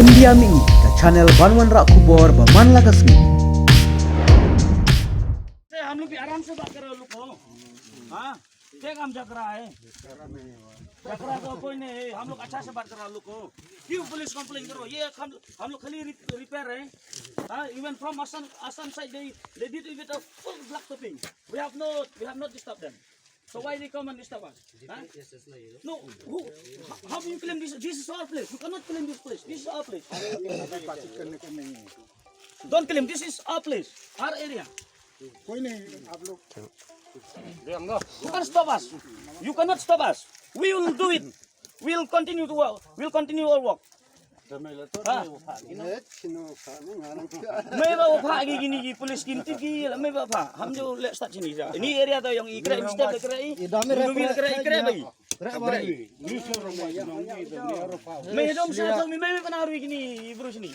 Undiami ke channel Banwan Rak Kubor Baman Lagasmi. हम लोग भी आराम से बात कर रहे लोग को हाँ क्या काम चल रहा है चक्रा तो कोई नहीं है हम लोग अच्छा से बात कर रहे लोग को क्यों पुलिस कंप्लेन करो ये हम लोग खाली रिपेयर है हाँ even from Assam side they did it with a full black topping we have not disturbed them so why they come and disturb us huh? No how do you claim this is our place you cannot claim this place this is our place don't claim this is our place our area कोई नहीं आप लोग you can stop us you cannot stop us we will do it we'll continue to work we'll continue our work may bawa pak gini polis ginti gila may bawa pak हम जो let's start sini ini area tuh yang ikra step ikra bagi may dom saya tahu may penaruh gini bro sini